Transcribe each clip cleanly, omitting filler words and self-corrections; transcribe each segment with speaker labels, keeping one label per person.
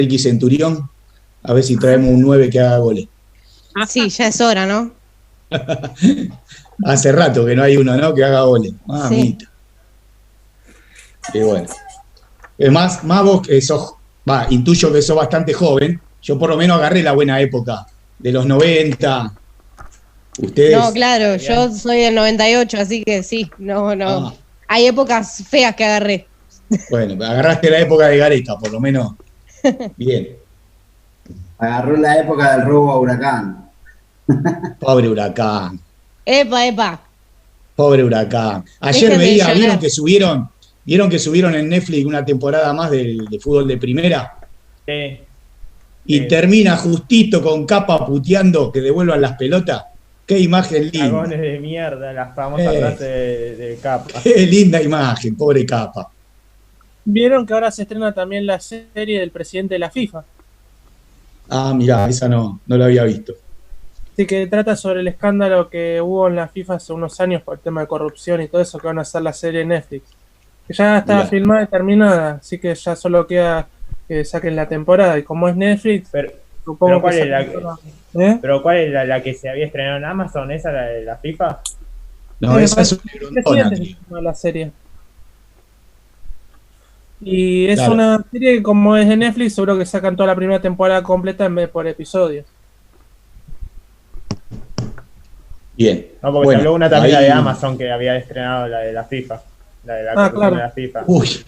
Speaker 1: Ricky Centurión, a ver si traemos un 9 que haga goles.
Speaker 2: Sí, ya es hora, ¿no?
Speaker 1: Hace rato que no hay uno, ¿no? Que haga goles. Mamita. Sí. Y bueno. Más vos que sos, intuyo que sos bastante joven. Yo por lo menos agarré la buena época de los 90. Ustedes.
Speaker 2: No, claro, yo soy del 98, así que sí, no. Hay épocas feas que agarré.
Speaker 1: Bueno, agarraste la época de Gareca, por lo menos. Bien.
Speaker 3: Agarró la época del robo a Huracán.
Speaker 1: Pobre Huracán.
Speaker 2: Epa.
Speaker 1: Pobre Huracán. Ayer veía, ¿vieron que subieron en Netflix una temporada más de fútbol de primera?
Speaker 4: Sí.
Speaker 1: Y termina justito con Capa puteando que devuelvan las pelotas. Qué imagen linda.
Speaker 4: Cagones de mierda, las famosas frases de Capa.
Speaker 1: Qué linda imagen, pobre Capa.
Speaker 5: ¿Vieron que ahora se estrena también la serie del presidente de la FIFA?
Speaker 1: Ah, mirá, esa no la había visto.
Speaker 5: Sí, que trata sobre el escándalo que hubo en la FIFA hace unos años por el tema de corrupción y todo eso, que van a hacer la serie en Netflix. Que ya está filmada y terminada, así que ya solo queda que saquen la temporada. Y como es Netflix, supongo
Speaker 4: ¿cuál
Speaker 5: que...
Speaker 4: ¿Pero cuál es la que se había estrenado en Amazon? ¿Esa, la de la FIFA?
Speaker 1: No, esa es
Speaker 5: la serie. Y es una serie que, como es de Netflix, seguro que sacan toda la primera temporada completa en vez de por episodios.
Speaker 1: Bien.
Speaker 4: No, porque se habló una también de Amazon que había estrenado la de la FIFA. La de la corrupción de la FIFA.
Speaker 1: Uy,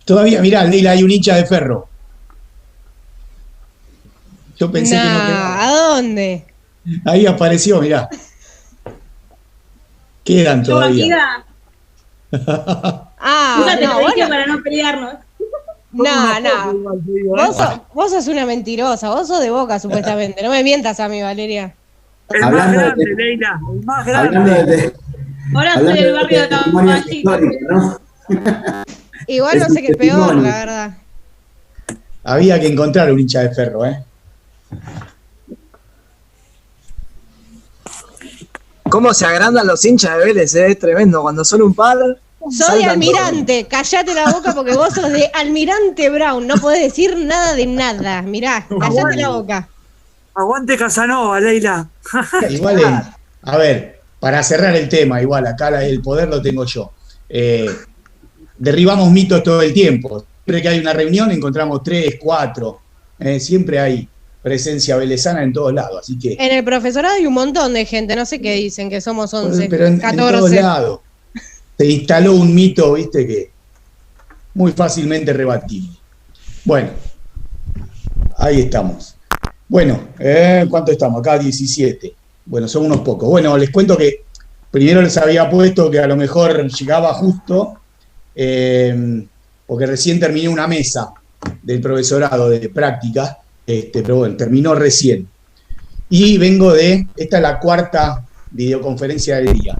Speaker 1: todavía, mirá, Leila, hay un hincha de Ferro. Yo pensé que no quedaba.
Speaker 2: ¿A dónde?
Speaker 1: Ahí apareció, mirá. Quedan todavía.
Speaker 6: Nunca te lo dije para no pelearnos.
Speaker 2: Vos sos una mentirosa. Vos sos de Boca, supuestamente. No me mientas a mí, Valeria.
Speaker 7: El más grande, Leila. El más grande.
Speaker 6: Ahora soy del barrio de Caballito.
Speaker 3: ¿No?
Speaker 2: Igual no sé qué es peor, la verdad.
Speaker 1: Había que encontrar un hincha de Ferro, ¿eh?
Speaker 8: ¿Cómo se agrandan los hinchas de Vélez? Es tremendo. Cuando son un par.
Speaker 2: Soy de Almirante. Callate la boca porque vos sos de Almirante Brown. No podés decir nada de nada. Mirá, callate la boca.
Speaker 7: Aguante Casanova, Leila.
Speaker 1: Igual, a ver, para cerrar el tema, igual, acá el poder lo tengo yo. Derribamos mitos todo el tiempo. Siempre que hay una reunión encontramos 3, 4. Siempre hay presencia velezana en todos lados, así que...
Speaker 2: En el profesorado hay un montón de gente, no sé qué dicen, que somos 11,
Speaker 1: pero en
Speaker 2: 14.
Speaker 1: todos lados se instaló un mito, viste, que muy fácilmente rebatible. Bueno, ahí estamos. Bueno, ¿cuánto estamos? Acá 17. Bueno, son unos pocos. Bueno, les cuento que primero les había puesto que a lo mejor llegaba justo, porque recién terminé una mesa del profesorado de práctica, pero bueno, terminó recién. Y vengo esta es la 4ª videoconferencia del día.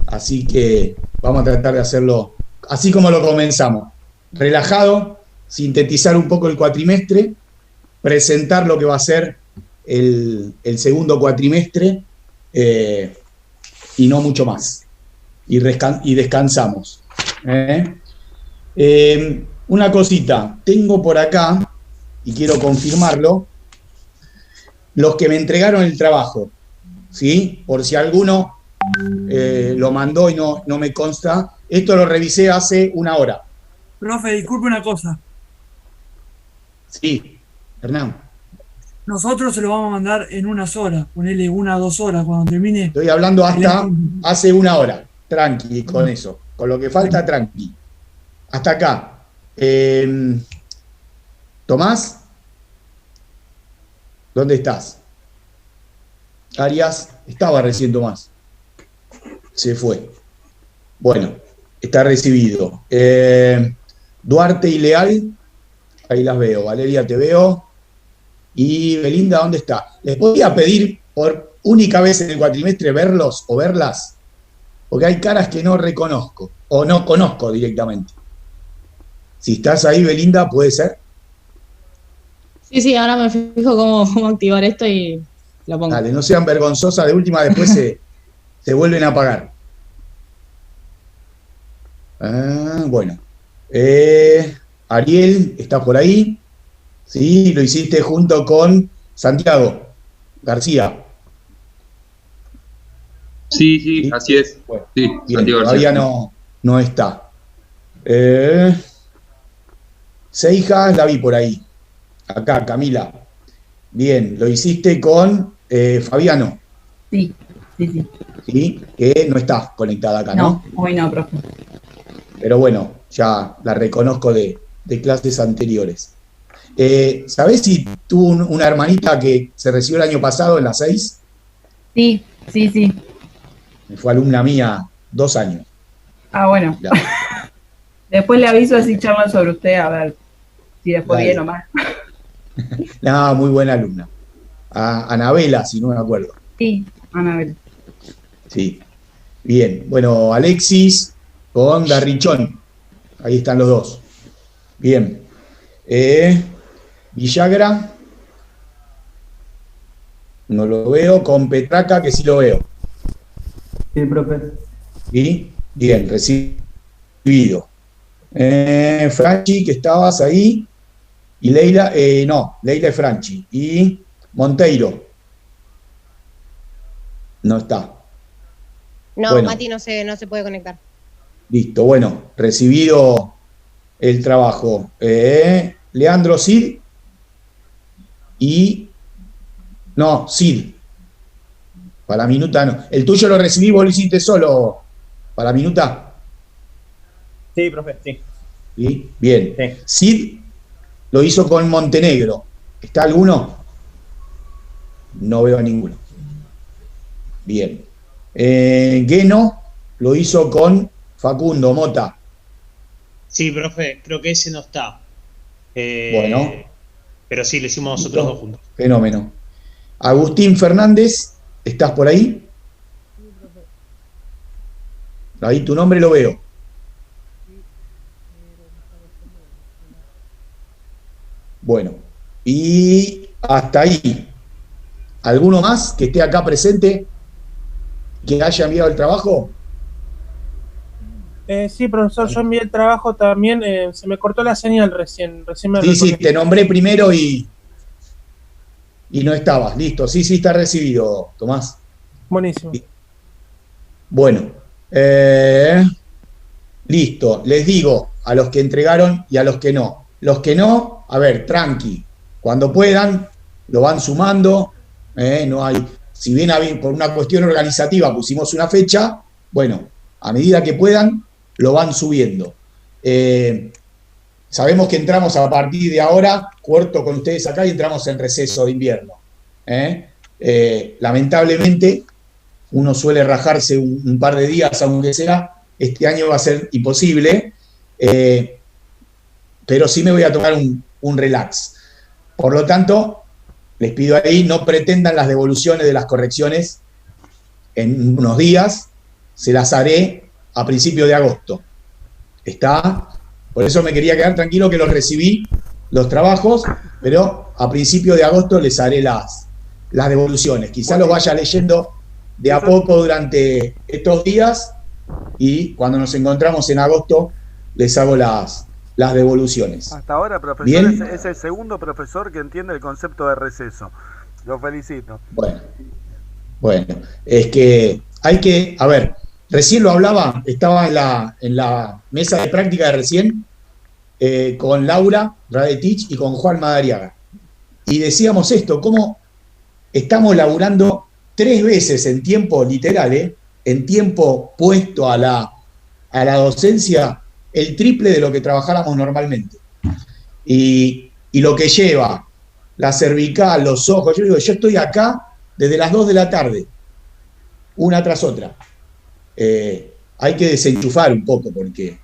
Speaker 1: Así que vamos a tratar de hacerlo así como lo comenzamos. Relajado, sintetizar un poco el cuatrimestre, presentar lo que va a ser el segundo cuatrimestre y no mucho más. Y descansamos. Una cosita, tengo por acá, y quiero confirmarlo, los que me entregaron el trabajo, ¿sí? Por si alguno lo mandó y no me consta. Esto lo revisé hace 1 hora.
Speaker 7: Profe, disculpe una cosa.
Speaker 1: Sí, Hernán.
Speaker 7: Nosotros se lo vamos a mandar en unas horas. Ponele 1 o 2 horas cuando termine.
Speaker 1: Estoy hablando hasta hace 1 hora. Tranqui con eso. Con lo que falta, tranqui. Hasta acá. Tomás, ¿dónde estás? Arias, estaba recién Tomás. Se fue. Bueno, está recibido. Duarte y Leal, ahí las veo. Valeria, te veo. Y Belinda, ¿dónde está? Les podría pedir por única vez en el cuatrimestre verlos o verlas, porque hay caras que no reconozco o no conozco directamente. Si estás ahí, Belinda, ¿puede ser?
Speaker 9: Sí, ahora me fijo cómo activar esto y lo pongo.
Speaker 1: Dale, no sean vergonzosas, de última después se vuelven a apagar. Bueno. Ariel, ¿está por ahí? Sí, lo hiciste junto con Santiago García.
Speaker 10: Sí, sí, así es.
Speaker 1: Bueno,
Speaker 10: sí,
Speaker 1: bien,
Speaker 10: Santiago
Speaker 1: todavía
Speaker 10: García.
Speaker 1: no está. Seijas la vi por ahí. Acá, Camila. Bien, lo hiciste con Fabiano.
Speaker 11: Sí, sí, sí.
Speaker 1: ¿Sí? Que no está conectada acá, ¿no?
Speaker 11: No, hoy no, profe.
Speaker 1: Pero bueno, ya la reconozco de clases anteriores. ¿Sabés si tuvo una hermanita que se recibió el año pasado en la 6?
Speaker 11: Sí, sí, sí.
Speaker 1: Fue alumna mía 2 años.
Speaker 11: Ah, bueno.
Speaker 1: Ya.
Speaker 11: Después le aviso así charlan sobre usted, a ver si después
Speaker 1: Dale.
Speaker 11: bien o mal.
Speaker 1: No, muy buena alumna. Anabela, si no me acuerdo.
Speaker 11: Sí, Anabel.
Speaker 1: Sí. Bien. Bueno, Alexis con Garrichón. Ahí están los dos. Bien. Villagra. No lo veo. Con Petraca, que sí lo veo.
Speaker 12: Sí, profe.
Speaker 1: ¿Sí? Bien, recibido. Franchi, que estabas ahí. Y Leila, no, Leila es Franchi. Y Monteiro. No está.
Speaker 2: No,
Speaker 1: Bueno.
Speaker 2: Mati no se puede conectar.
Speaker 1: Listo, bueno, recibido el trabajo. Leandro Cid y... No, Cid. Para la minuta no. El tuyo lo recibí, vos lo hiciste solo. Para la minuta.
Speaker 4: Sí, profe, sí.
Speaker 1: ¿Sí? Bien.
Speaker 4: Sí.
Speaker 1: Cid lo hizo con Montenegro. ¿Está alguno? No veo a ninguno. Bien. Gueno lo hizo con Facundo Mota.
Speaker 13: Sí, profe, creo que ese no está.
Speaker 1: Bueno.
Speaker 13: Pero sí, lo hicimos nosotros dos juntos.
Speaker 1: Fenómeno. Agustín Fernández, ¿estás por ahí? Ahí tu nombre lo veo. Bueno, y hasta ahí. ¿Alguno más que esté acá presente que haya enviado el trabajo?
Speaker 5: Sí, profesor, yo envié el trabajo también. Se me cortó la señal recién me
Speaker 1: Sí,
Speaker 5: reconecté.
Speaker 1: te nombré primero y no estabas. Listo, sí, está recibido, Tomás.
Speaker 5: Buenísimo.
Speaker 1: Bueno, listo. Les digo a los que entregaron y a los que no. Los que no, a ver, tranqui. Cuando puedan, lo van sumando. No hay. Si bien por una cuestión organizativa pusimos una fecha, bueno, a medida que puedan, lo van subiendo. Sabemos que entramos a partir de ahora, corto con ustedes acá, y entramos en receso de invierno. Lamentablemente, uno suele rajarse un par de días, aunque sea. Este año va a ser imposible, pero sí me voy a tomar un relax. Por lo tanto, les pido ahí, no pretendan las devoluciones de las correcciones en unos días, se las haré a principios de agosto. ¿Está? Por eso me quería quedar tranquilo que los recibí, los trabajos, pero a principios de agosto les haré las devoluciones. Quizás los vaya leyendo de a poco durante estos días y cuando nos encontramos en agosto les hago las devoluciones.
Speaker 14: Hasta ahora, profesor,
Speaker 1: ¿Bien?
Speaker 14: es el segundo profesor que entiende el concepto de receso. Lo felicito.
Speaker 1: Bueno, es que hay que, a ver, recién lo hablaba, estaba en la mesa de práctica de recién, con Laura Radetich y con Juan Madariaga. Y decíamos esto, cómo estamos laburando 3 veces en tiempo literal, en tiempo puesto a la docencia, el triple de lo que trabajáramos normalmente. Y lo que lleva la cervical, los ojos, yo digo, yo estoy acá desde las 2 de la tarde, una tras otra. Hay que desenchufar un poco, porque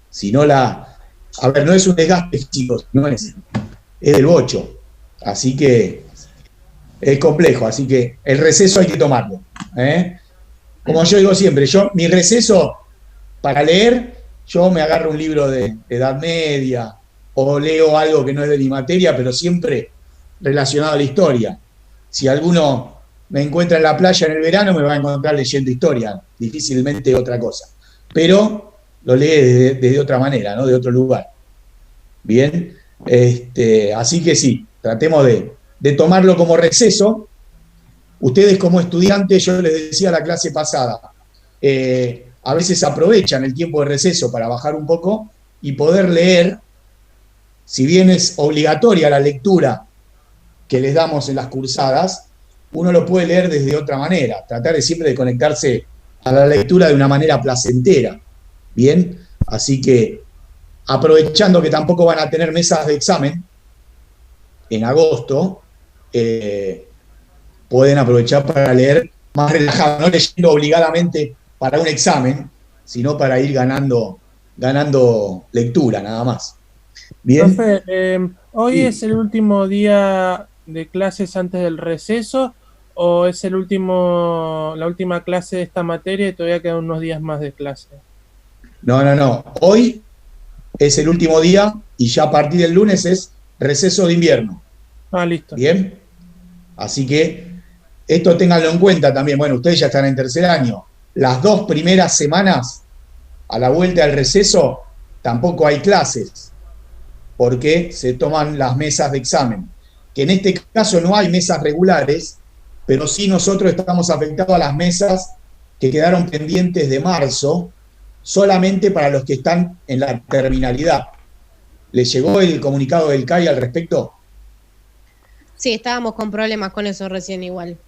Speaker 1: si no a ver, no es un desgaste, chicos, no es del bocho. Así que es complejo, así que el receso hay que tomarlo. Como yo digo siempre, mi receso para leer, yo me agarro un libro de Edad Media o leo algo que no es de mi materia, pero siempre relacionado a la historia. Si alguno me encuentra en la playa en el verano, me va a encontrar leyendo historia, difícilmente otra cosa. Pero lo lee desde otra manera, ¿no? De otro lugar. Bien, Así que sí, tratemos de tomarlo como receso. Ustedes como estudiantes, yo les decía la clase pasada, a veces aprovechan el tiempo de receso para bajar un poco y poder leer, si bien es obligatoria la lectura que les damos en las cursadas, uno lo puede leer desde otra manera, tratar de siempre de conectarse a la lectura de una manera placentera. Bien, así que aprovechando que tampoco van a tener mesas de examen en agosto, pueden aprovechar para leer más relajado, no leyendo obligadamente para un examen, sino para ir ganando lectura, nada más. Bien.
Speaker 5: Profe, ¿hoy
Speaker 1: Sí.
Speaker 5: es el último día de clases antes del receso o es la última clase de esta materia y todavía quedan unos días más de clase?
Speaker 1: No. Hoy es el último día y ya a partir del lunes es receso de invierno.
Speaker 5: Ah, listo.
Speaker 1: Bien. Así que esto ténganlo en cuenta también. Bueno, ustedes ya están en tercer año. Las 2 primeras semanas a la vuelta del receso tampoco hay clases porque se toman las mesas de examen. Que en este caso no hay mesas regulares, pero sí nosotros estamos afectados a las mesas que quedaron pendientes de marzo, solamente para los que están en la terminalidad. ¿Les llegó el comunicado del CAI al respecto?
Speaker 2: Sí, estábamos con problemas con eso recién igual.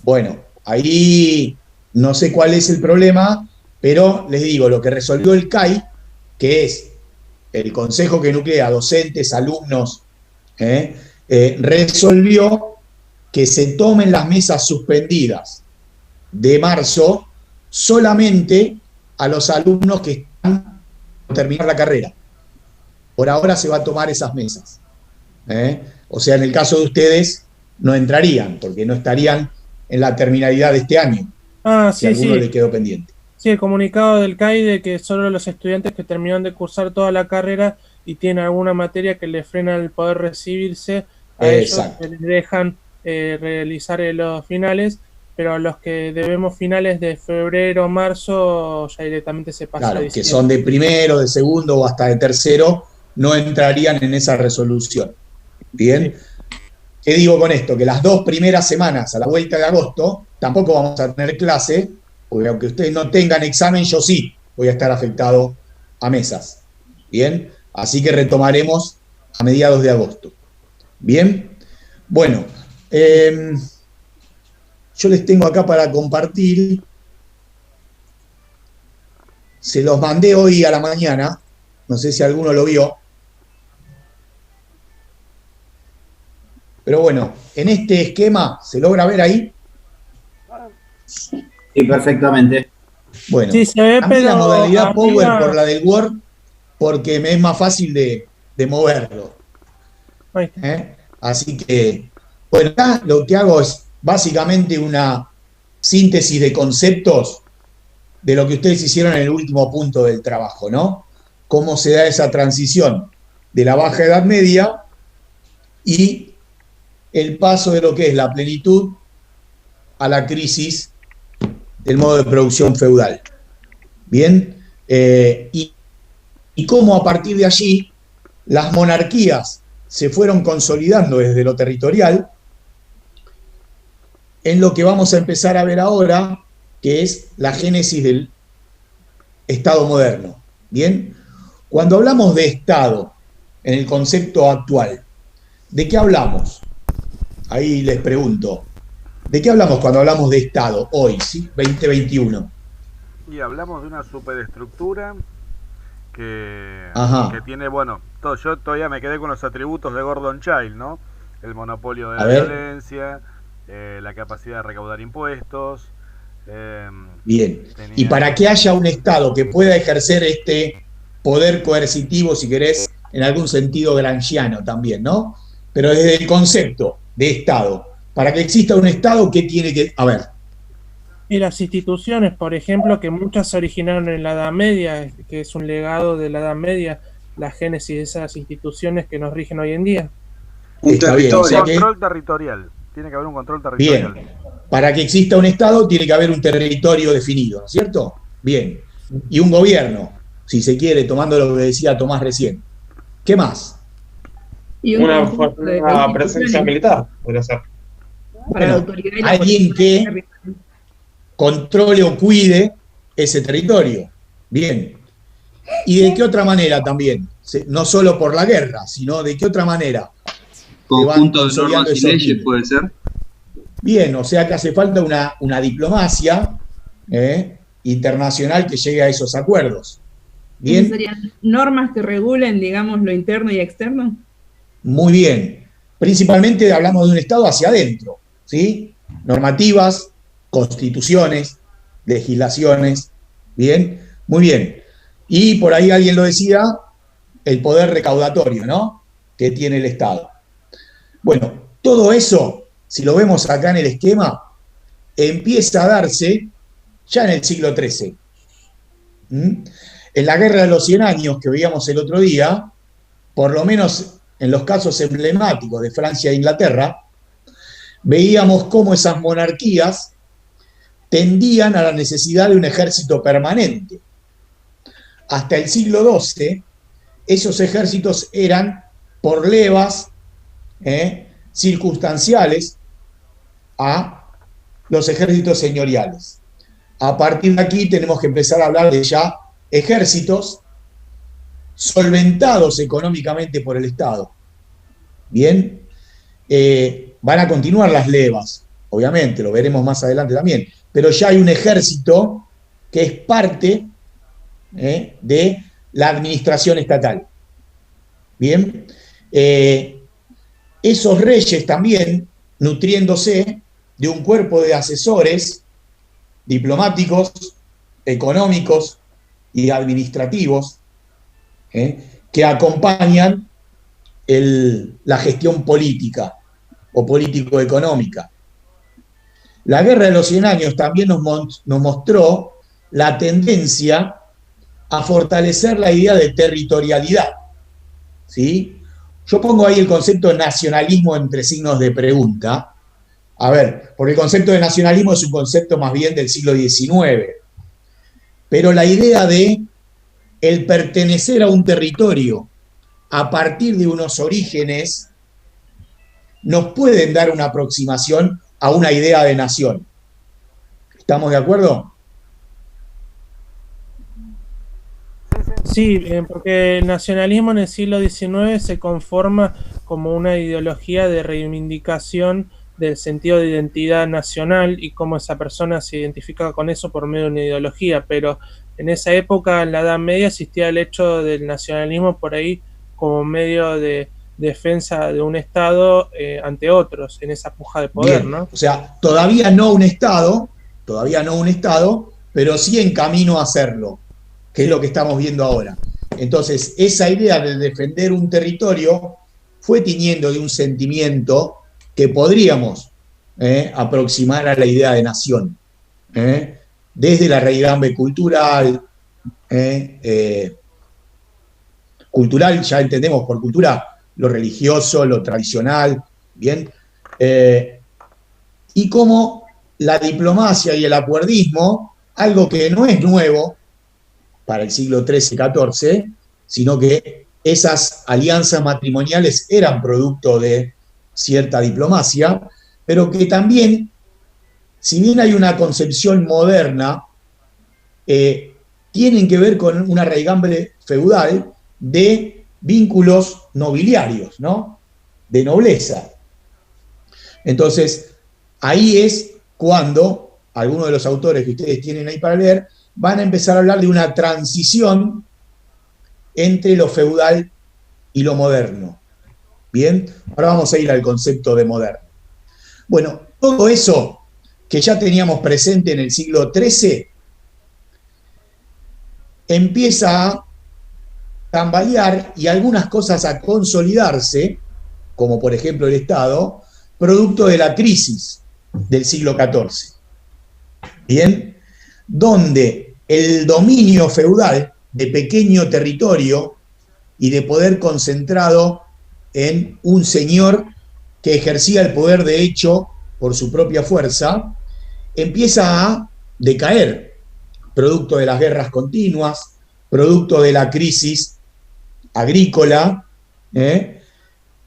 Speaker 1: Bueno, ahí no sé cuál es el problema, pero les digo, lo que resolvió el CAI, que es el consejo que nuclea docentes, alumnos, resolvió que se tomen las mesas suspendidas de marzo solamente a los alumnos que están por terminar la carrera. Por ahora se va a tomar esas mesas. O sea, en el caso de ustedes no entrarían, porque no estarían en la terminalidad de este año.
Speaker 5: Ah,
Speaker 1: si
Speaker 5: sí,
Speaker 1: alguno
Speaker 5: sí.
Speaker 1: le quedó pendiente.
Speaker 5: Sí, el comunicado del CAI de que solo los estudiantes que terminaron de cursar toda la carrera y tienen alguna materia que les frena el poder recibirse, a
Speaker 1: Exacto.
Speaker 5: ellos les dejan realizar los finales, pero a los que debemos finales de febrero, marzo, ya directamente se pasa a
Speaker 1: Claro, que
Speaker 5: diciembre.
Speaker 1: son de primero, de segundo o hasta de tercero, no entrarían en esa resolución. Bien. ¿Qué digo con esto? Que las 2 primeras semanas a la vuelta de agosto tampoco vamos a tener clase, porque aunque ustedes no tengan examen, yo sí voy a estar afectado a mesas. Bien. Así que retomaremos a mediados de agosto. Bien. Bueno, yo les tengo acá para compartir. Se los mandé hoy a la mañana. No sé si alguno lo vio. Pero bueno, en este esquema, ¿se logra ver ahí?
Speaker 3: Sí, perfectamente.
Speaker 1: Bueno,
Speaker 5: Sí, se ve,
Speaker 1: cambié la
Speaker 5: pero
Speaker 1: modalidad
Speaker 5: arriba-
Speaker 1: Power por la del Word porque me es más fácil de moverlo.
Speaker 5: Ahí está.
Speaker 1: Así que, bueno, acá lo que hago es básicamente una síntesis de conceptos de lo que ustedes hicieron en el último punto del trabajo, ¿no? Cómo se da esa transición de la baja Edad Media y el paso de lo que es la plenitud a la crisis del modo de producción feudal. Bien, y cómo a partir de allí las monarquías se fueron consolidando desde lo territorial en lo que vamos a empezar a ver ahora, que es la génesis del Estado moderno. Bien, cuando hablamos de Estado en el concepto actual, ¿de qué hablamos? Ahí les pregunto, ¿de qué hablamos cuando hablamos de Estado hoy, ¿sí? 2021?
Speaker 14: Y hablamos de una superestructura que tiene, bueno, yo todavía me quedé con los atributos de Gordon Child, ¿no? El monopolio de la violencia, la capacidad de recaudar impuestos.
Speaker 1: Bien, y para que haya un Estado que pueda ejercer este poder coercitivo, si querés, en algún sentido gramsciano también, ¿no? Pero desde el concepto de Estado, para que exista un Estado, ¿qué tiene que...? A ver.
Speaker 5: Y las instituciones, por ejemplo, que muchas se originaron en la Edad Media, que es un legado de la Edad Media, la génesis de esas instituciones que nos rigen hoy en día.
Speaker 1: Está bien, o sea que...
Speaker 14: Control territorial. Tiene que haber un control territorial.
Speaker 1: Bien, para que exista un Estado tiene que haber un territorio definido, ¿no es cierto? Bien, y un gobierno, si se quiere, tomando lo que decía Tomás recién. ¿Qué más?
Speaker 11: Y
Speaker 10: una presencia militar, podría ser.
Speaker 11: Para la autoridad y la
Speaker 1: alguien que controle o cuide ese territorio. Bien. ¿Y de qué otra manera también? No solo por la guerra, sino de qué otra manera.
Speaker 10: Conjunto de normas y leyes, puede ser.
Speaker 1: Bien, o sea que hace falta una diplomacia internacional que llegue a esos acuerdos. Bien.
Speaker 11: ¿Serían normas que regulen, digamos, lo interno y externo?
Speaker 1: Muy bien. Principalmente hablamos de un Estado hacia adentro, ¿sí? Normativas, constituciones, legislaciones. Bien, muy bien. Y por ahí alguien lo decía, el poder recaudatorio, ¿no? Que tiene el Estado. Bueno, todo eso, si lo vemos acá en el esquema, empieza a darse ya en el siglo XIII. En la Guerra de los 100 Años que veíamos el otro día, por lo menos en los casos emblemáticos de Francia e Inglaterra, veíamos cómo esas monarquías tendían a la necesidad de un ejército permanente. Hasta el siglo XII, esos ejércitos eran por levas circunstanciales a los ejércitos señoriales. A partir de aquí tenemos que empezar a hablar de ya ejércitos solventados económicamente por el Estado. Bien, van a continuar las levas, obviamente, lo veremos más adelante también, pero ya hay un ejército que es parte de la administración estatal. Bien, esos reyes también, nutriéndose de un cuerpo de asesores diplomáticos, económicos y administrativos, que acompañan la gestión política o político-económica. La Guerra de los 100 Años también nos mostró la tendencia a fortalecer la idea de territorialidad, ¿sí? Yo pongo ahí el concepto de nacionalismo entre signos de pregunta. A ver, porque el concepto de nacionalismo es un concepto más bien del siglo XIX, pero la idea de el pertenecer a un territorio a partir de unos orígenes nos pueden dar una aproximación a una idea de nación. ¿Estamos de acuerdo?
Speaker 5: Sí, porque el nacionalismo en el siglo XIX se conforma como una ideología de reivindicación del sentido de identidad nacional y cómo esa persona se identifica con eso por medio de una ideología, pero en esa época, en la Edad Media, existía el hecho del nacionalismo por ahí como medio de defensa de un Estado ante otros, en esa puja de poder,
Speaker 1: bien,
Speaker 5: ¿no?
Speaker 1: O sea, todavía no un Estado, pero sí en camino a hacerlo, que es lo que estamos viendo ahora. Entonces, esa idea de defender un territorio fue tiñendo de un sentimiento que podríamos aproximar a la idea de nación, desde la raigambre cultural, ya entendemos por cultura lo religioso, lo tradicional, ¿bien? Y como la diplomacia y el acuerdismo, algo que no es nuevo para el siglo XIII-XIV, sino que esas alianzas matrimoniales eran producto de cierta diplomacia, pero que también, si bien hay una concepción moderna, tienen que ver con una raigambre feudal de vínculos nobiliarios, ¿no? De nobleza. Entonces, ahí es cuando algunos de los autores que ustedes tienen ahí para leer van a empezar a hablar de una transición entre lo feudal y lo moderno. Bien, ahora vamos a ir al concepto de moderno. Bueno, todo eso que ya teníamos presente en el siglo XIII empieza a tambalear y algunas cosas a consolidarse, como por ejemplo el Estado, producto de la crisis del siglo XIV. Bien, donde el dominio feudal de pequeño territorio y de poder concentrado en un señor que ejercía el poder de hecho por su propia fuerza, empieza a decaer, producto de las guerras continuas, producto de la crisis agrícola,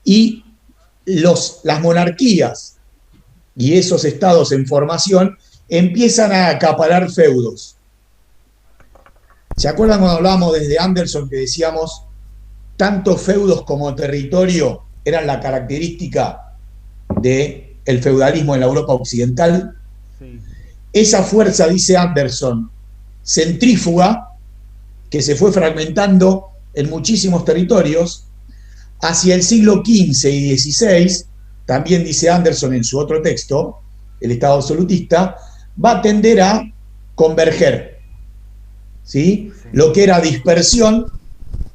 Speaker 1: y las monarquías y esos estados en formación empiezan a acaparar feudos. ¿Se acuerdan cuando hablábamos desde Anderson que decíamos tanto feudos como territorio eran la característica del feudalismo en la Europa occidental? Sí. Esa fuerza, dice Anderson, centrífuga, que se fue fragmentando en muchísimos territorios, hacia el siglo XV y XVI, también dice Anderson en su otro texto, el Estado absolutista, va a tender a converger. ¿Sí? Sí. Lo que era dispersión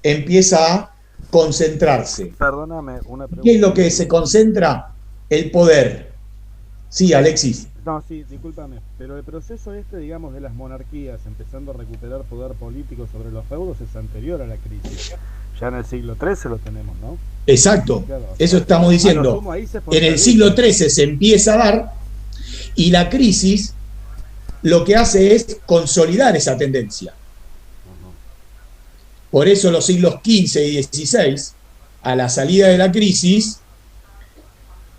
Speaker 1: empieza a concentrarse.
Speaker 14: Perdóname, una pregunta.
Speaker 1: ¿Qué es lo que se concentra? El poder. Sí, Alexis.
Speaker 14: No, sí, discúlpame, pero el proceso digamos, de las monarquías empezando a recuperar poder político sobre los feudos es anterior a la crisis. Ya en el siglo XIII lo tenemos, ¿no?
Speaker 1: Exacto, claro, eso estamos diciendo. En el siglo XIII se empieza a dar y la crisis lo que hace es consolidar esa tendencia. Por eso los siglos XV y XVI, a la salida de la crisis,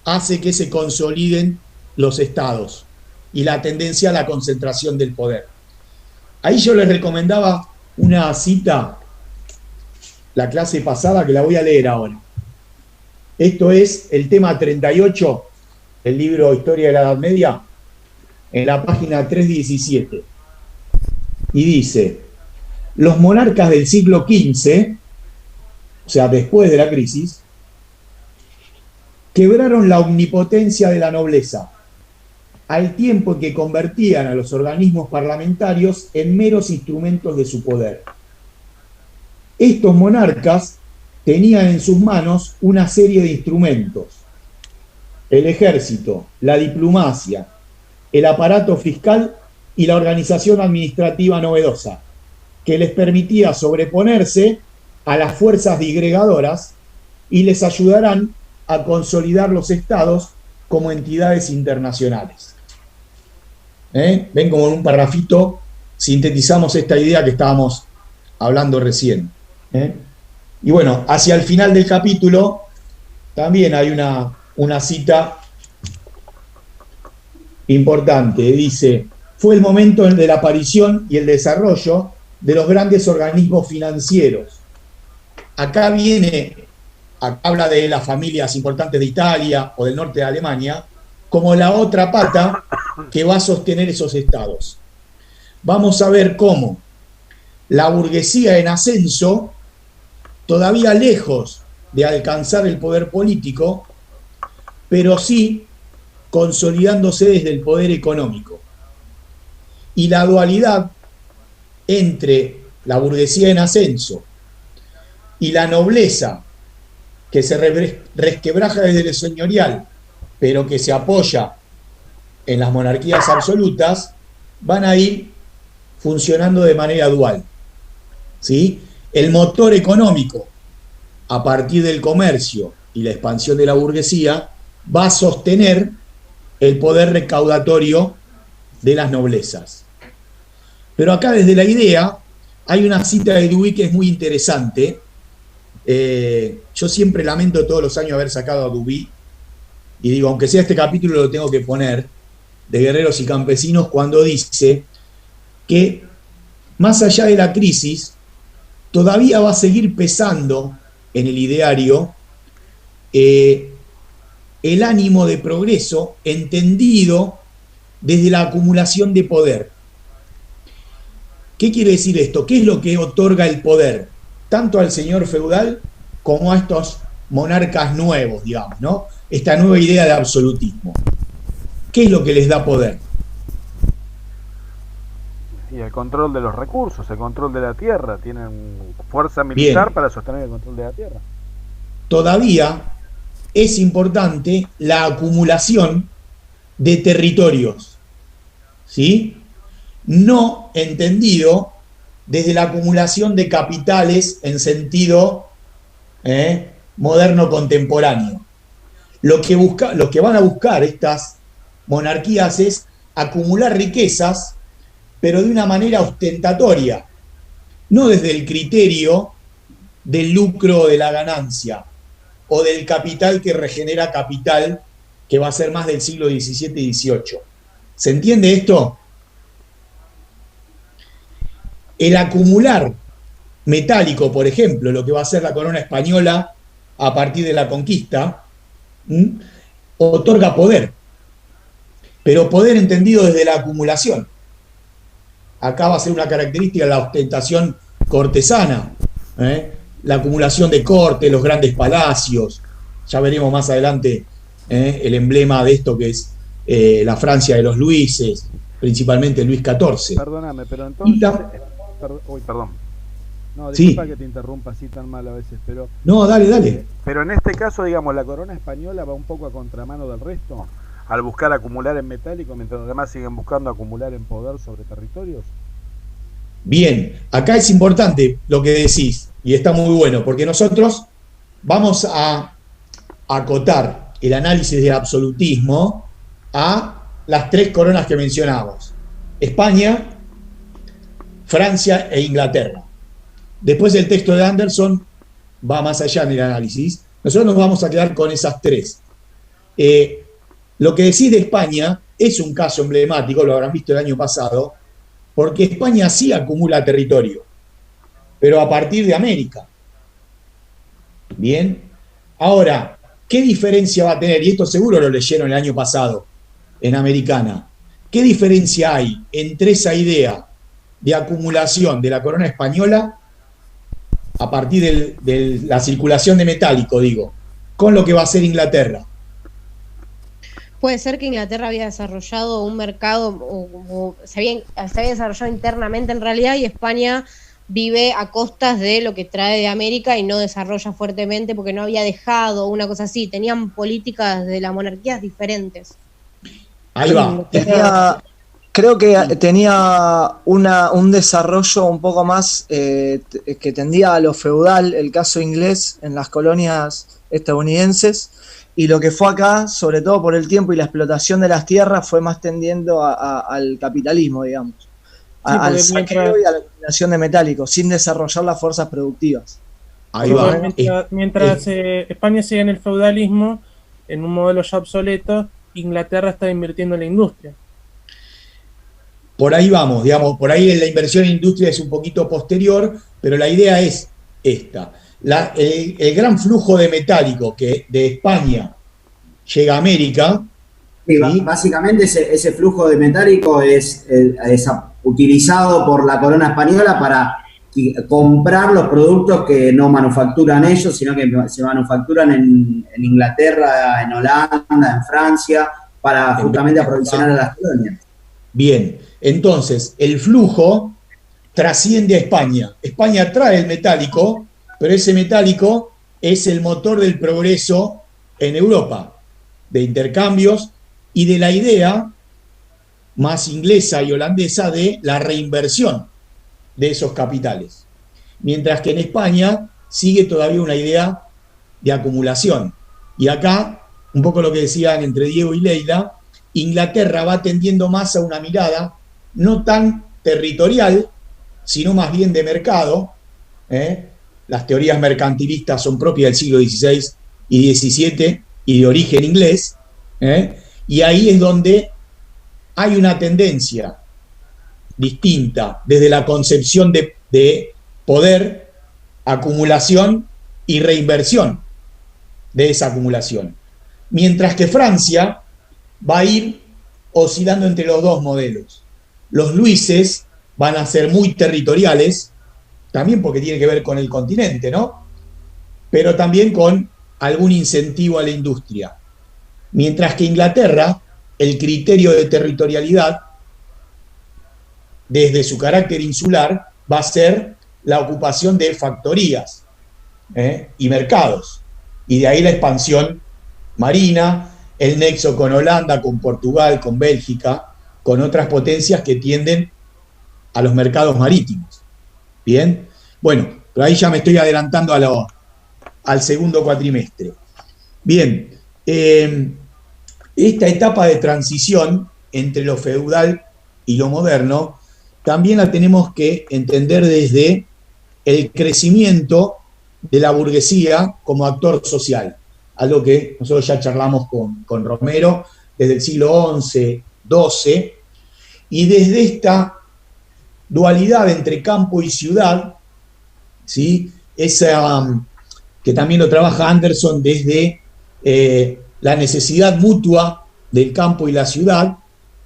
Speaker 1: hace que se consoliden los estados y la tendencia a la concentración del poder. Ahí yo les recomendaba una cita la clase pasada que la voy a leer ahora. Esto es el tema 38 del libro Historia de la Edad Media, en la página 317. Y dice: los monarcas del siglo XV, o sea, después de la crisis, quebraron la omnipotencia de la nobleza, al tiempo que convertían a los organismos parlamentarios en meros instrumentos de su poder. Estos monarcas tenían en sus manos una serie de instrumentos: el ejército, la diplomacia, el aparato fiscal y la organización administrativa novedosa, que les permitía sobreponerse a las fuerzas disgregadoras y les ayudarán a consolidar los estados como entidades internacionales. Ven como en un parrafito sintetizamos esta idea que estábamos hablando recién. Y bueno, hacia el final del capítulo también hay una cita importante. Dice: fue el momento de la aparición y el desarrollo de los grandes organismos financieros. Acá habla de las familias importantes de Italia o del norte de Alemania como la otra pata que va a sostener esos estados. Vamos a ver cómo la burguesía en ascenso, todavía lejos de alcanzar el poder político, pero sí consolidándose desde el poder económico. Y la dualidad entre la burguesía en ascenso y la nobleza, que se resquebraja desde el señorial, pero que se apoya en las monarquías absolutas, van a ir funcionando de manera dual. ¿Sí? El motor económico, a partir del comercio y la expansión de la burguesía, va a sostener el poder recaudatorio de las noblezas. Pero acá desde la idea hay una cita de Dewey que es muy interesante. Yo siempre lamento todos los años haber sacado a Dewey, y digo, aunque sea este capítulo lo tengo que poner, de Guerreros y Campesinos, cuando dice que más allá de la crisis, todavía va a seguir pesando en el ideario el ánimo de progreso entendido desde la acumulación de poder. ¿Qué quiere decir esto? ¿Qué es lo que otorga el poder? Tanto al señor feudal como a estos monarcas nuevos, digamos, ¿no? Esta nueva idea de absolutismo. ¿Qué es lo que les da poder?
Speaker 14: Y el control de los recursos, el control de la tierra. Tienen fuerza militar. Bien. Para sostener el control de la tierra.
Speaker 1: Todavía es importante la acumulación de territorios, ¿sí? No entendido desde la acumulación de capitales en sentido moderno contemporáneo. Lo que van a buscar estas monarquías es acumular riquezas, pero de una manera ostentatoria, no desde el criterio del lucro o de la ganancia, o del capital que regenera capital, que va a ser más del siglo XVII y XVIII. ¿Se entiende esto? El acumular metálico, por ejemplo, lo que va a ser la corona española a partir de la conquista, otorga poder, pero poder entendido desde la acumulación. Acá va a ser una característica de la ostentación cortesana, la acumulación de corte, los grandes palacios. Ya veremos más adelante el emblema de esto que es la Francia de los Luises, principalmente Luis XIV.
Speaker 14: Perdóname, pero entonces... perdón. No, disculpa que te interrumpa así tan mal a veces, pero...
Speaker 1: No, dale.
Speaker 14: Pero en este caso, digamos, la corona española va un poco a contramano del resto, al buscar acumular en metálico, mientras los demás siguen buscando acumular en poder sobre territorios.
Speaker 1: Bien, acá es importante lo que decís, y está muy bueno, porque nosotros vamos a acotar el análisis del absolutismo a las tres coronas que mencionamos: España, Francia e Inglaterra. Después el texto de Anderson va más allá en el análisis. Nosotros nos vamos a quedar con esas tres. Lo que decís de España es un caso emblemático, lo habrán visto el año pasado, porque España sí acumula territorio, pero a partir de América. Bien. Ahora, ¿qué diferencia va a tener? Y esto seguro lo leyeron el año pasado en Americana. ¿Qué diferencia hay entre esa idea de acumulación de la corona española a partir de la circulación de metálico, digo, con lo que va a hacer Inglaterra?
Speaker 2: Puede ser que Inglaterra había desarrollado un mercado, o se había desarrollado internamente en realidad, y España vive a costas de lo que trae de América y no desarrolla fuertemente porque no había dejado una cosa así. Tenían políticas de las monarquías diferentes.
Speaker 1: Ahí va.
Speaker 8: Creo que tenía un desarrollo un poco más que tendía a lo feudal, el caso inglés en las colonias estadounidenses, y lo que fue acá, sobre todo por el tiempo y la explotación de las tierras, fue más tendiendo al capitalismo, digamos, al saqueo y a la acumulación de metálicos, sin desarrollar las fuerzas productivas.
Speaker 1: Ahí va.
Speaker 5: Mientras España sigue en el feudalismo, en un modelo ya obsoleto, Inglaterra está invirtiendo en la industria.
Speaker 1: Por ahí vamos, digamos, por ahí la inversión en industria es un poquito posterior, pero la idea es esta. El gran flujo de metálico que de España llega a América.
Speaker 3: Sí, básicamente ese flujo de metálico es utilizado por la corona española para comprar los productos que no manufacturan ellos, sino que se manufacturan en Inglaterra, en Holanda, en Francia, para justamente aprovisionar a las colonias.
Speaker 1: Bien, entonces el flujo trasciende a España. España trae el metálico, pero ese metálico es el motor del progreso en Europa, de intercambios y de la idea más inglesa y holandesa de la reinversión de esos capitales. Mientras que en España sigue todavía una idea de acumulación. Y acá, un poco lo que decían entre Diego y Leila, Inglaterra va tendiendo más a una mirada no tan territorial, sino más bien de mercado. Las teorías mercantilistas son propias del siglo XVI y XVII y de origen inglés, y ahí es donde hay una tendencia distinta desde la concepción de poder, acumulación y reinversión de esa acumulación. Mientras que Francia va a ir oscilando entre los dos modelos. Los Luises van a ser muy territoriales, también porque tiene que ver con el continente, ¿no? Pero también con algún incentivo a la industria. Mientras que Inglaterra, el criterio de territorialidad, desde su carácter insular, va a ser la ocupación de factorías y mercados. Y de ahí la expansión marina, el nexo con Holanda, con Portugal, con Bélgica, con otras potencias que tienden a los mercados marítimos. Bien, bueno, pero ahí ya me estoy adelantando al segundo cuatrimestre. Bien, esta etapa de transición entre lo feudal y lo moderno también la tenemos que entender desde el crecimiento de la burguesía como actor social, algo que nosotros ya charlamos con Romero desde el siglo XI, XII, y desde esta dualidad entre campo y ciudad, ¿sí? Esa, que también lo trabaja Anderson desde la necesidad mutua del campo y la ciudad,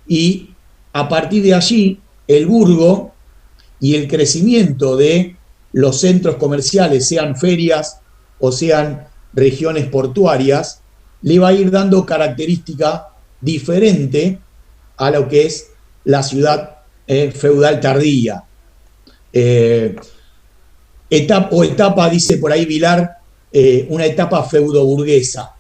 Speaker 1: y a partir de allí el burgo y el crecimiento de los centros comerciales, sean ferias o sean regiones portuarias, le va a ir dando característica diferente a lo que es la ciudad feudal tardía. Etapa, dice por ahí Vilar, una etapa feudo-burguesa,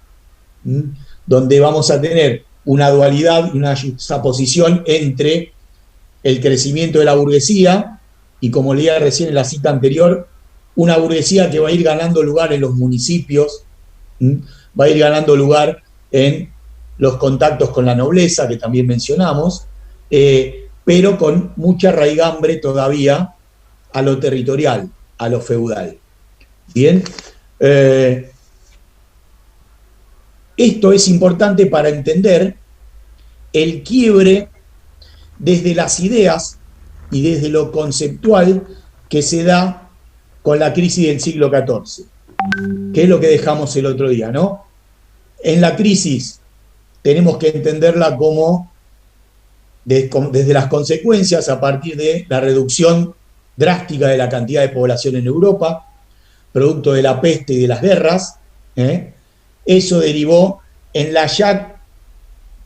Speaker 1: donde vamos a tener una dualidad y una juxtaposición entre el crecimiento de la burguesía y, como leía recién en la cita anterior, una burguesía que va a ir ganando lugar en los municipios, va a ir ganando lugar en los contactos con la nobleza, que también mencionamos, pero con mucha raigambre todavía a lo territorial, a lo feudal. Bien, esto es importante para entender el quiebre desde las ideas y desde lo conceptual que se da con la crisis del siglo XIV, que es lo que dejamos el otro día, ¿no? En la crisis tenemos que entenderla como desde las consecuencias a partir de la reducción drástica de la cantidad de población en Europa, producto de la peste y de las guerras. Eso derivó en la ya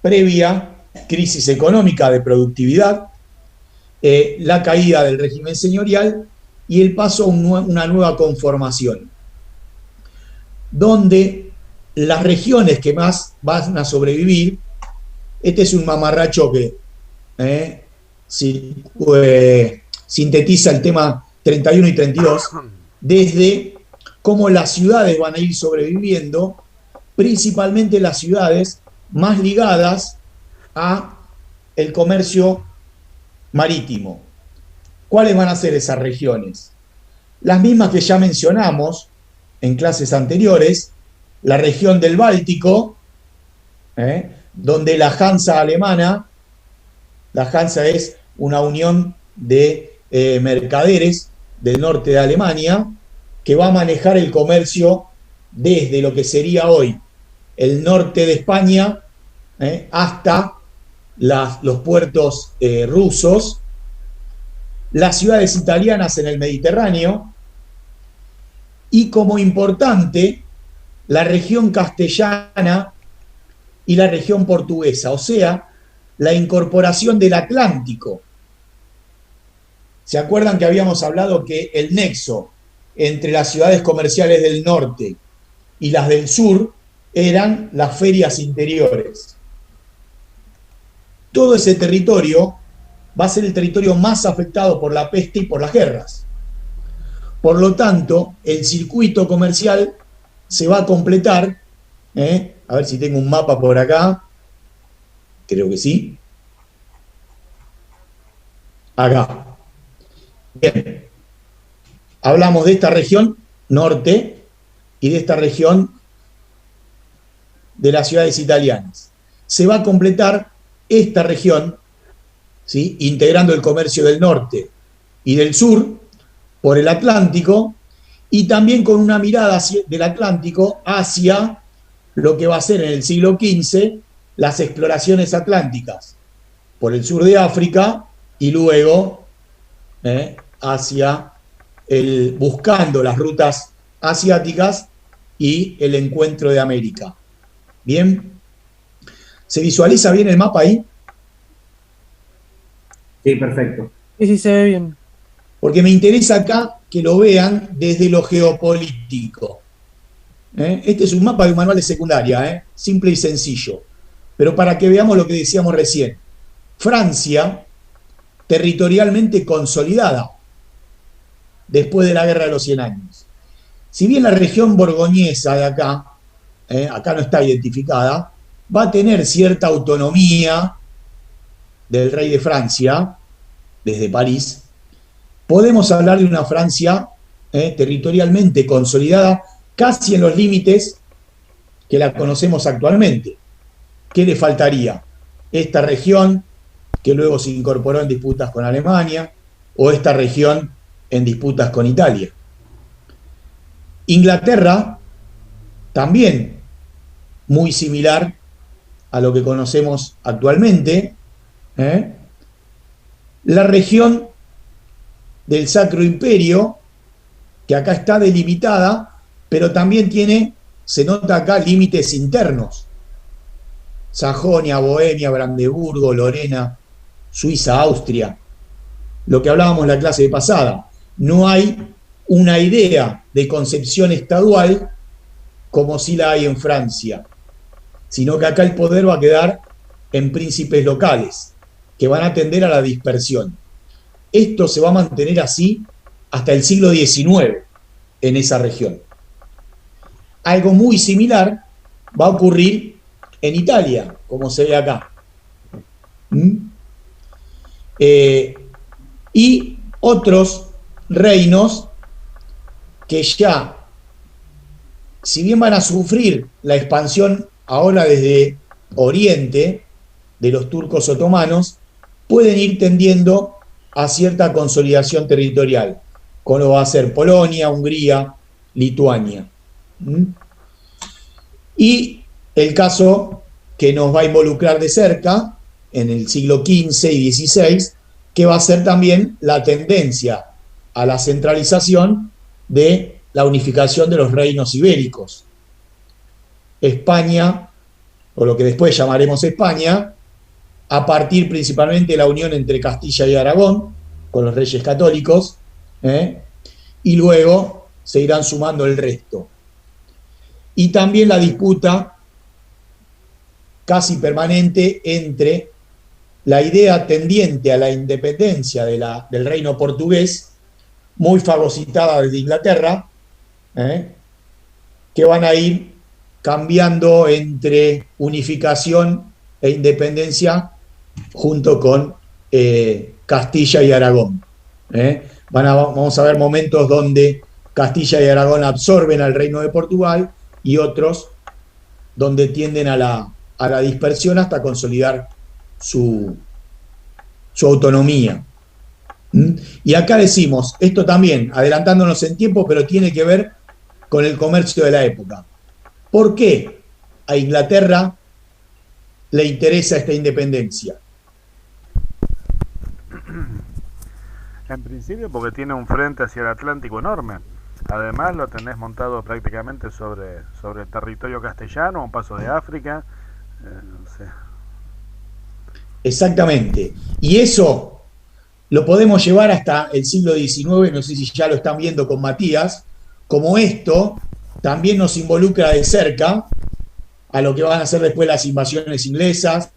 Speaker 1: previa crisis económica de productividad, la caída del régimen señorial y el paso a una nueva conformación, donde las regiones que más van a sobrevivir, este es un mamarracho que sintetiza el tema 31 y 32, desde cómo las ciudades van a ir sobreviviendo, principalmente las ciudades más ligadas a el comercio marítimo. ¿Cuáles van a ser esas regiones? Las mismas que ya mencionamos en clases anteriores, la región del Báltico, donde la Hansa alemana, la Hansa es una unión de mercaderes del norte de Alemania, que va a manejar el comercio desde lo que sería hoy el norte de España hasta los puertos rusos, las ciudades italianas en el Mediterráneo, y como importante, la región castellana y la región portuguesa, o sea, la incorporación del Atlántico. ¿Se acuerdan que habíamos hablado que el nexo entre las ciudades comerciales del norte y las del sur eran las ferias interiores? Todo ese territorio va a ser el territorio más afectado por la peste y por las guerras. Por lo tanto, el circuito comercial se va a completar, a ver si tengo un mapa por acá, creo que sí, acá. Bien, hablamos de esta región norte y de esta región de las ciudades italianas. Se va a completar esta región, ¿sí?, integrando el comercio del norte y del sur por el Atlántico, y también con una mirada del Atlántico hacia lo que va a ser en el siglo XV las exploraciones atlánticas por el sur de África y luego hacia buscando las rutas asiáticas y el encuentro de América. Bien, ¿se visualiza bien el mapa ahí?
Speaker 3: Sí, perfecto.
Speaker 5: Sí, se ve bien.
Speaker 1: Porque me interesa acá que lo vean desde lo geopolítico. Este es un mapa de un manual de secundaria, simple y sencillo. Pero para que veamos lo que decíamos recién. Francia, territorialmente consolidada después de la Guerra de los 100 años. Si bien la región borgoñesa de acá, acá no está identificada, va a tener cierta autonomía del rey de Francia, desde París, podemos hablar de una Francia territorialmente consolidada, casi en los límites que la conocemos actualmente. ¿Qué le faltaría? Esta región, que luego se incorporó en disputas con Alemania, o esta región en disputas con Italia. Inglaterra, también muy similar a lo que conocemos actualmente, la región del Sacro Imperio, que acá está delimitada, pero también tiene, se nota acá, límites internos. Sajonia, Bohemia, Brandeburgo, Lorena, Suiza, Austria. Lo que hablábamos en la clase pasada. No hay una idea de concepción estadual como si la hay en Francia, sino que acá el poder va a quedar en príncipes locales, que van a tender a la dispersión. Esto se va a mantener así hasta el siglo XIX en esa región. Algo muy similar va a ocurrir en Italia, como se ve acá. Y otros reinos que ya, si bien van a sufrir la expansión ahora desde Oriente, de los turcos otomanos, pueden ir tendiendo a cierta consolidación territorial, como va a ser Polonia, Hungría, Lituania. Y el caso que nos va a involucrar de cerca, en el siglo XV y XVI, que va a ser también la tendencia a la centralización de la unificación de los reinos ibéricos. España, o lo que después llamaremos España, a partir principalmente de la unión entre Castilla y Aragón, con los reyes católicos, y luego se irán sumando el resto. Y también la disputa casi permanente entre la idea tendiente a la independencia del reino portugués, muy fagocitada desde Inglaterra, que van a ir cambiando entre unificación e independencia junto con Castilla y Aragón. Vamos a ver momentos donde Castilla y Aragón absorben al reino de Portugal y otros donde tienden a la dispersión hasta consolidar su autonomía. Y acá decimos, esto también, adelantándonos en tiempo, pero tiene que ver con el comercio de la época. ¿Por qué a Inglaterra le interesa esta independencia?
Speaker 14: En principio porque tiene un frente hacia el Atlántico enorme. Además lo tenés montado prácticamente sobre el territorio castellano, un paso de África. No sé.
Speaker 1: Exactamente. Y eso lo podemos llevar hasta el siglo XIX, no sé si ya lo están viendo con Matías, como esto también nos involucra de cerca a lo que van a ser después las invasiones inglesas,